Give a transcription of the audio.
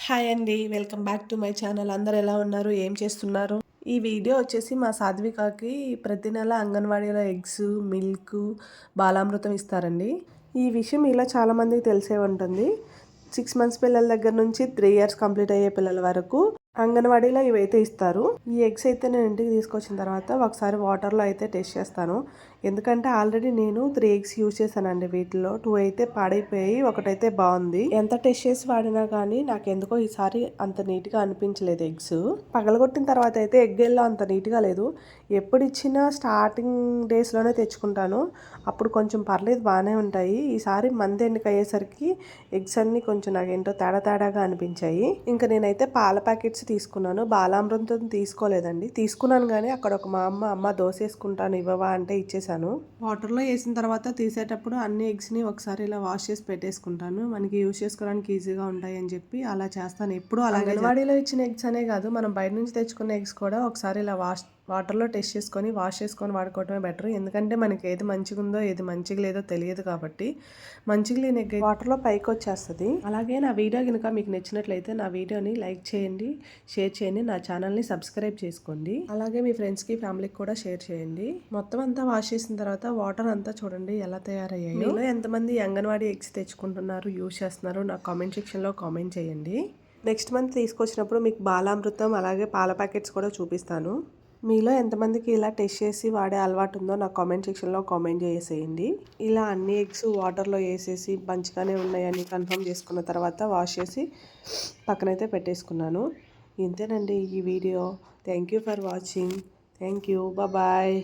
Hi అండి. Welcome back to my channel. అందరూ ఎలా ఉన్నారు? ఏం చేస్తున్నారు? ఈ వీడియో వచ్చేసి మా సాధ్వికకి ప్రతి నెల అంగన్వాడీలో ఎగ్స్, మిల్క్, బాలామృతం ఇస్తారండి. ఈ విషయం ఇలా చాలామందికి తెలిసే ఉంటుంది. 6 మంత్స్ పిల్లల దగ్గర నుంచి 3 ఇయర్స్ కంప్లీట్ అయ్యే పిల్లల వరకు అంగన్వాడీలో ఇవైతే ఇస్తారు. ఈ ఎగ్స్ అయితే నేను ఇంటికి తీసుకొచ్చిన తర్వాత ఒకసారి వాటర్లో అయితే టెస్ట్ చేస్తాను. ఎందుకంటే ఆల్రెడీ నేను 3 ఎగ్స్ యూజ్ చేశానండి. వీటిలో 2 అయితే పాడైపోయాయి, ఒకటైతే బాగుంది. ఎంత టెస్ట్ చేసి వాడినా కానీ నాకు ఎందుకో ఈసారి అంత నీట్గా అనిపించలేదు ఎగ్స్. పగలగొట్టిన తర్వాత అయితే ఎగ్ ఎల్లో అంత నీట్గా లేదు. ఎప్పుడు ఇచ్చినా స్టార్టింగ్ డేస్లోనే తెచ్చుకుంటాను. అప్పుడు కొంచెం పర్లేదు, బాగానే ఉంటాయి. ఈసారి మంత్ ఎండ్కి అయ్యేసరికి ఎగ్స్ అన్నీ కొంచెం నాకేంటో తేడాగా అనిపించాయి. ఇంకా నేనైతే పాల ప్యాకెట్స్ తీసుకున్నాను. బాలామృతం తీసుకోలేదండి. తీసుకున్నాను కానీ అక్కడ ఒక మా అమ్మ దోశ వేసుకుంటాను ఇవ్వవా అంటే ఇచ్చేసాను. వాటర్లో వేసిన తర్వాత తీసేటప్పుడు అన్ని ఎగ్స్ని ఒకసారి ఇలా వాష్ చేసి పెట్టేసుకుంటాను. మనకి యూజ్ చేసుకోవడానికి ఈజీగా ఉంటాయి అని చెప్పి అలా చేస్తాను. ఎప్పుడు అలాగే అంగన్వాడీలో ఇచ్చిన ఎగ్స్ అనే కాదు, మనం బయట నుంచి తెచ్చుకున్న ఎగ్స్ కూడా ఒకసారి ఇలా వాటర్లో టెస్ట్ చేసుకొని వాష్ చేసుకొని వాడుకోవడమే బెటర్. ఎందుకంటే మనకి ఏది మంచిగా ఉందో ఏది మంచిగా లేదో తెలియదు కాబట్టి మంచిగా లేని ఎగ్ వాటర్లో పైకి వచ్చేస్తుంది. అలాగే నా వీడియో కనుక మీకు నచ్చినట్లయితే నా వీడియోని లైక్ చేయండి, షేర్ చేయండి, నా ఛానల్ని సబ్స్క్రైబ్ చేసుకోండి. అలాగే మీ ఫ్రెండ్స్కి, ఫ్యామిలీకి కూడా షేర్ చేయండి. మొత్తం అంతా వాష్ చేసిన తర్వాత వాటర్ అంతా చూడండి ఎలా తయారయ్యాయో. మీలో ఎంతమంది అంగన్వాడీ ఎగ్స్ తెచ్చుకుంటున్నారు, యూజ్ చేస్తున్నారు, నాకు కామెంట్ సెక్షన్లో కామెంట్ చేయండి. నెక్స్ట్ మంత్ తీసుకొచ్చినప్పుడు మీకు బాలామృతం అలాగే పాల ప్యాకెట్స్ కూడా చూపిస్తాను. మీలో ఎంతమందికి ఇలా టెస్ట్ చేసి వాడే అలవాటు ఉందో నాకు కామెంట్ సెక్షన్లో కామెంట్ చేసేయండి. ఇలా అన్ని ఎగ్స్ వాటర్లో వేసేసి మంచిగానే ఉన్నాయని కన్ఫర్మ్ చేసుకున్న తర్వాత వాష్ చేసి పక్కనైతే పెట్టేసుకున్నాను. ఇంతేనండి ఈ వీడియో. Thank you for watching. Thank you. Bye.